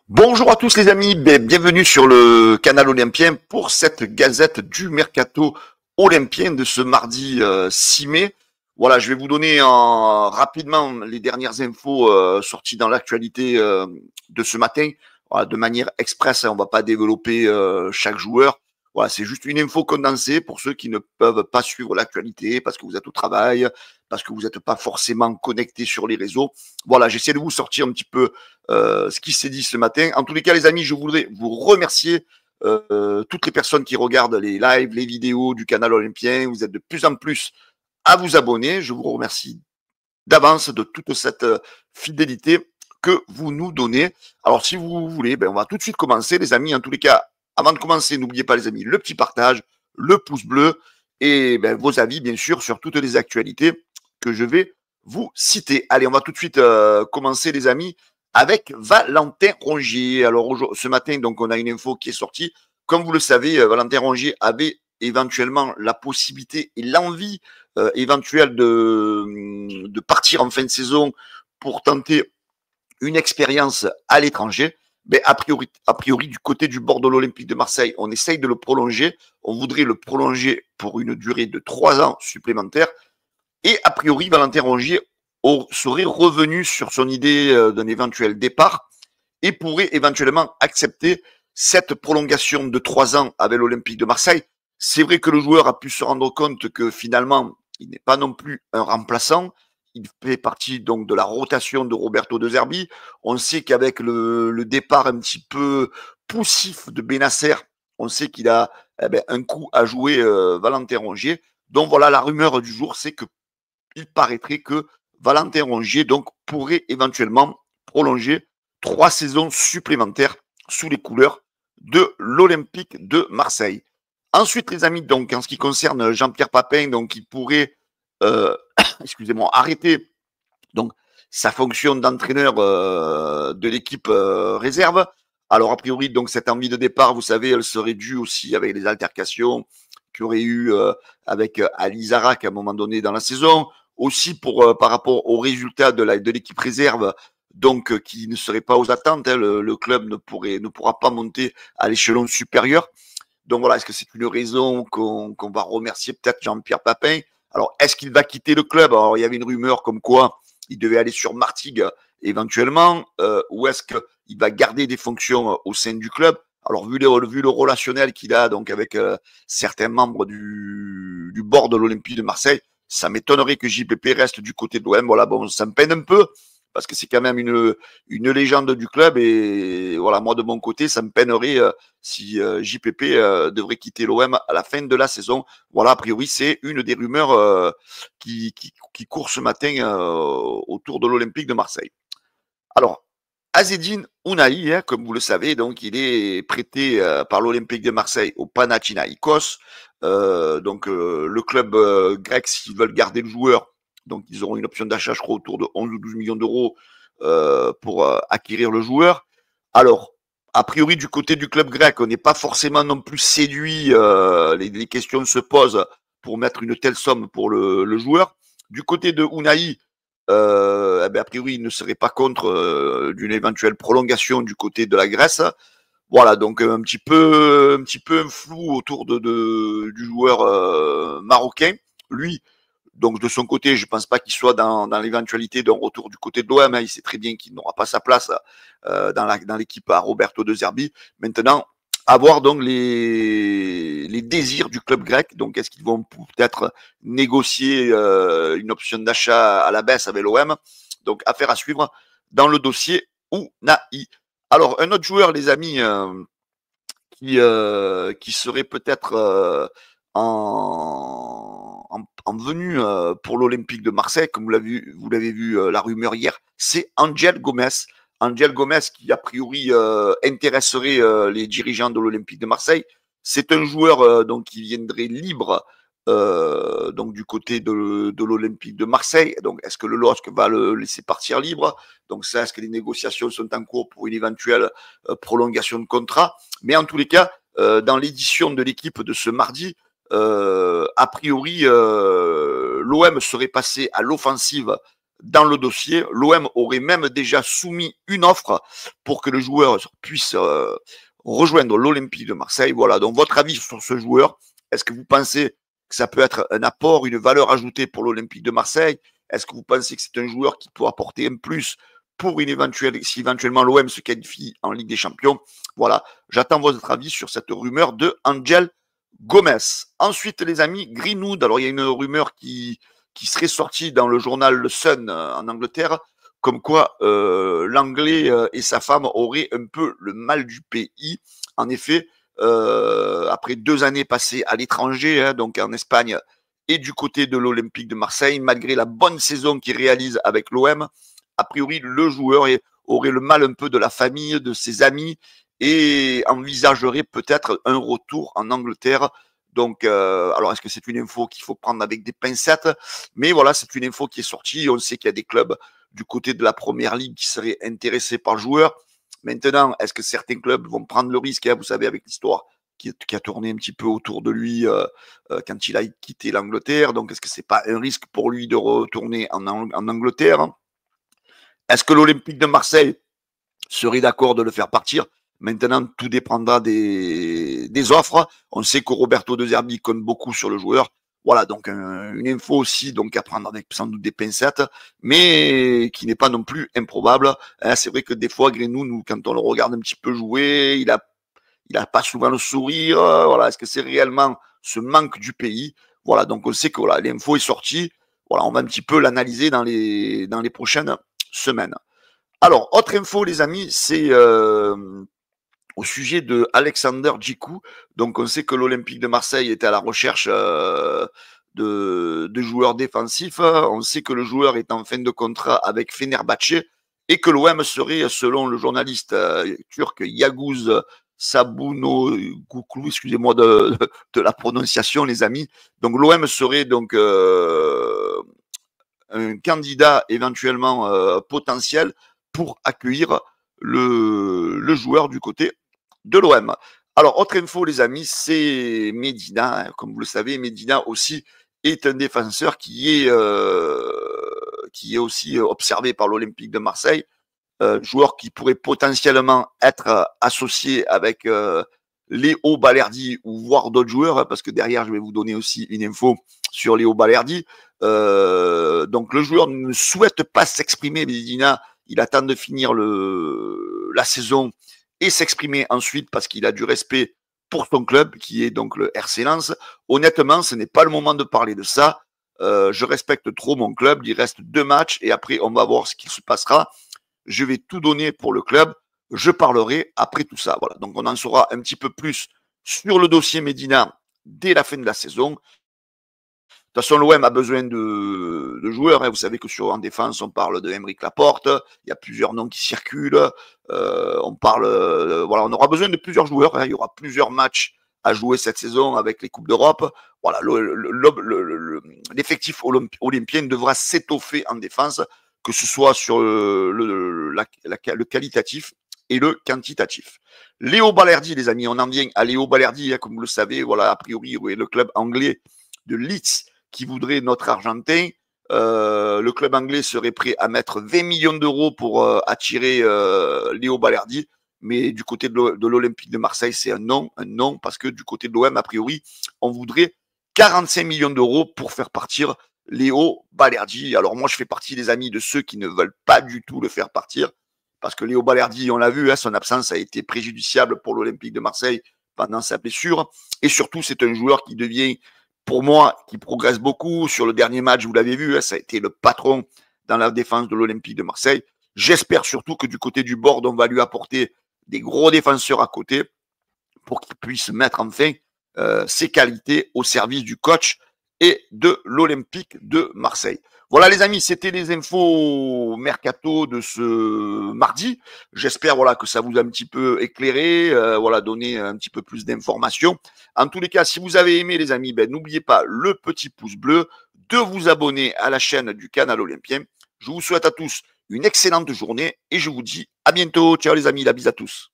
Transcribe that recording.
Bonjour à tous les amis, bienvenue sur le canal Olympien pour cette gazette du Mercato Olympien de ce mardi 6 mai. Voilà, je vais vous donner rapidement les dernières infos sorties dans l'actualité de ce matin. Voilà, de manière express, hein, on va pas développer chaque joueur. Voilà, c'est juste une info condensée pour ceux qui ne peuvent pas suivre l'actualité parce que vous êtes au travail, parce que vous n'êtes pas forcément connecté sur les réseaux. Voilà, j'essaie de vous sortir un petit peu ce qui s'est dit ce matin. En tous les cas, les amis, je voudrais vous remercier toutes les personnes qui regardent les lives, les vidéos du canal Olympien. Vous êtes de plus en plus à vous abonner. Je vous remercie d'avance de toute cette fidélité que vous nous donnez. Alors, si vous voulez, on va tout de suite commencer, les amis. En tous les cas, avant de commencer, n'oubliez pas, les amis, le petit partage, le pouce bleu et vos avis, bien sûr, sur toutes les actualités que je vais vous citer. Allez, on va tout de suite commencer, les amis, avec Valentin Rongier. Alors, ce matin, donc, on a une info qui est sortie. Comme vous le savez, Valentin Rongier avait éventuellement la possibilité et l'envie éventuelle de partir en fin de saison pour tenter une expérience à l'étranger. Mais a priori, du côté du bord de l'Olympique de Marseille, on essaye de le prolonger. On voudrait le prolonger pour une durée de 3 ans supplémentaires. Et a priori, Valentin Rongier serait revenu sur son idée d'un éventuel départ et pourrait éventuellement accepter cette prolongation de 3 ans avec l'Olympique de Marseille. C'est vrai que le joueur a pu se rendre compte que finalement, il n'est pas non plus un remplaçant. Il fait partie donc de la rotation de Roberto De Zerbi. On sait qu'avec le départ un petit peu poussif de Benasser, on sait qu'il a un coup à jouer Valentin Rongier. Donc voilà, la rumeur du jour, c'est que il paraîtrait que Valentin Rongier donc pourrait éventuellement prolonger 3 saisons supplémentaires sous les couleurs de l'Olympique de Marseille. Ensuite, les amis, donc en ce qui concerne Jean-Pierre Papin, donc il pourrait, excusez-moi, arrêter donc sa fonction d'entraîneur de l'équipe réserve. Alors a priori, donc cette envie de départ, vous savez, elle serait due aussi avec les altercations qu'il y aurait eu avec Ali Zarak à un moment donné dans la saison, aussi pour par rapport aux résultats de l'équipe réserve, donc qui ne serait pas aux attentes. Hein, le club ne pourra pas monter à l'échelon supérieur. Donc voilà, est-ce que c'est une raison qu'on va remercier peut-être Jean-Pierre Papin? Alors, est-ce qu'il va quitter le club? Alors, il y avait une rumeur comme quoi il devait aller sur Martigues éventuellement, ou est-ce qu'il va garder des fonctions au sein du club? Alors, vu le relationnel qu'il a donc avec certains membres du bord de l'Olympique de Marseille, ça m'étonnerait que JPP reste du côté de l'OM. Voilà, bon, ça me peine un peu, parce que c'est quand même une légende du club, et voilà, moi de mon côté, ça me peinerait si JPP devrait quitter l'OM à la fin de la saison. Voilà, a priori, c'est une des rumeurs qui court ce matin autour de l'Olympique de Marseille. Alors, Azzedine Ounahi, hein, comme vous le savez, donc il est prêté par l'Olympique de Marseille au Panathinaikos. Le club grec, s'ils veulent garder le joueur, donc ils auront une option d'achat, je crois, autour de 11 ou 12 millions d'euros pour acquérir le joueur. Alors, a priori, du côté du club grec, on n'est pas forcément non plus séduit. Les questions se posent pour mettre une telle somme pour le joueur. Du côté de Ounahi, a priori, il ne serait pas contre d'une éventuelle prolongation du côté de la Grèce. Voilà, donc un petit peu un flou autour du joueur marocain. Lui, donc de son côté, je ne pense pas qu'il soit dans l'éventualité d'un retour du côté de l'OM. Hein. Il sait très bien qu'il n'aura pas sa place dans l'équipe à Roberto De Zerbi. Maintenant, à voir donc les désirs du club grec. Donc, est-ce qu'ils vont peut-être négocier une option d'achat à la baisse avec l'OM? Donc, affaire à suivre dans le dossier Ounahi. Alors, un autre joueur, les amis, qui serait peut-être en venue pour l'Olympique de Marseille, comme vous l'avez vu la rumeur hier, c'est Angel Gomez. Angel Gomez qui a priori intéresserait les dirigeants de l'Olympique de Marseille. C'est un joueur donc qui viendrait libre donc du côté de l'Olympique de Marseille. Donc est-ce que le LOSC va le laisser partir libre? Donc ça, est-ce que les négociations sont en cours pour une éventuelle prolongation de contrat? Mais en tous les cas, dans l'édition de l'équipe de ce mardi, a priori, l'OM serait passé à l'offensive dans le dossier. L'OM aurait même déjà soumis une offre pour que le joueur puisse rejoindre l'Olympique de Marseille. Voilà, donc votre avis sur ce joueur, est-ce que vous pensez que ça peut être un apport, une valeur ajoutée pour l'Olympique de Marseille? Est-ce que vous pensez que c'est un joueur qui peut apporter un plus pour une éventuelle, si éventuellement l'OM se qualifie en Ligue des Champions? Voilà, j'attends votre avis sur cette rumeur de Angel Gomez. Ensuite, les amis, Greenwood. Alors, il y a une rumeur qui serait sortie dans le journal Le Sun en Angleterre, comme quoi l'Anglais et sa femme auraient un peu le mal du pays. En effet, après 2 années passées à l'étranger, hein, donc en Espagne et du côté de l'Olympique de Marseille, malgré la bonne saison qu'il réalise avec l'OM, a priori, le joueur aurait le mal un peu de la famille, de ses amis, et envisagerait peut-être un retour en Angleterre. Donc, alors est-ce que c'est une info qu'il faut prendre avec des pincettes? Mais voilà, c'est une info qui est sortie. On sait qu'il y a des clubs du côté de la Première Ligue qui seraient intéressés par le joueur. Maintenant, est-ce que certains clubs vont prendre le risque, hein, vous savez, avec l'histoire qui a tourné un petit peu autour de lui quand il a quitté l'Angleterre. Donc, est-ce que c'est pas un risque pour lui de retourner en Angleterre? Est-ce que l'Olympique de Marseille serait d'accord de le faire partir? Maintenant, tout dépendra des offres. On sait que Roberto De Zerbi compte beaucoup sur le joueur. Voilà, donc une info aussi donc à prendre avec sans doute des pincettes, mais qui n'est pas non plus improbable. Hein, c'est vrai que des fois, Greenwood, nous, quand on le regarde un petit peu jouer, il a pas souvent le sourire. Voilà, est-ce que c'est réellement ce manque du pays? Voilà, donc on sait que voilà, l'info est sortie. Voilà, on va un petit peu l'analyser dans les prochaines semaines. Alors, autre info, les amis, c'est au sujet de Alexander Djikou. Donc, on sait que l'Olympique de Marseille était à la recherche de joueurs défensifs. On sait que le joueur est en fin de contrat avec Fenerbahçe et que l'OM serait, selon le journaliste turc Yaguz Sabunoglu, excusez-moi de la prononciation, les amis. Donc, l'OM serait donc un candidat éventuellement potentiel pour accueillir le joueur du côté de l'OM. Alors, autre info, les amis, c'est Medina. Hein, comme vous le savez, Medina aussi est un défenseur qui est aussi observé par l'Olympique de Marseille. Joueur qui pourrait potentiellement être associé avec Léo Balerdi ou voire d'autres joueurs, hein, parce que derrière, je vais vous donner aussi une info sur Léo Balerdi. Donc, le joueur ne souhaite pas s'exprimer, Medina. Il attend de finir la saison et s'exprimer ensuite parce qu'il a du respect pour son club, qui est donc le RC Lens. Honnêtement, ce n'est pas le moment de parler de ça. Je respecte trop mon club. Il reste 2 matchs et après, on va voir ce qu'il se passera. Je vais tout donner pour le club. Je parlerai après tout ça. Voilà. Donc, on en saura un petit peu plus sur le dossier Medina dès la fin de la saison. De toute façon, l'OM a besoin de joueurs. Hein. Vous savez que en défense, on parle de Aymeric Laporte. Il y a plusieurs noms qui circulent. Voilà, on aura besoin de plusieurs joueurs. Hein. Il y aura plusieurs matchs à jouer cette saison avec les Coupes d'Europe. Voilà, l'effectif olympien devra s'étoffer en défense, que ce soit sur le qualitatif et le quantitatif. Léo Balerdi, les amis, on en vient à Léo Balerdi, hein, comme vous le savez, voilà, a priori, oui, le club anglais de Leeds qui voudrait notre Argentin. Le club anglais serait prêt à mettre 20 millions d'euros pour attirer Léo Balerdi. Mais du côté de l'Olympique de Marseille, c'est un non, parce que du côté de l'OM, a priori, on voudrait 45 millions d'euros pour faire partir Léo Balerdi. Alors moi, je fais partie des amis de ceux qui ne veulent pas du tout le faire partir, parce que Léo Balerdi, on l'a vu, hein, son absence a été préjudiciable pour l'Olympique de Marseille pendant sa blessure. Et surtout, c'est un joueur qui devient, pour moi, qui progresse beaucoup. Sur le dernier match, vous l'avez vu, hein, ça a été le patron dans la défense de l'Olympique de Marseille. J'espère surtout que du côté du board, on va lui apporter des gros défenseurs à côté pour qu'il puisse mettre enfin ses qualités au service du coach et de l'Olympique de Marseille. Voilà les amis, c'était les infos mercato de ce mardi. J'espère voilà que ça vous a un petit peu éclairé, voilà donné un petit peu plus d'informations. En tous les cas, si vous avez aimé les amis, ben n'oubliez pas le petit pouce bleu, de vous abonner à la chaîne du Canal Olympien. Je vous souhaite à tous une excellente journée et je vous dis à bientôt. Ciao les amis, la bise à tous.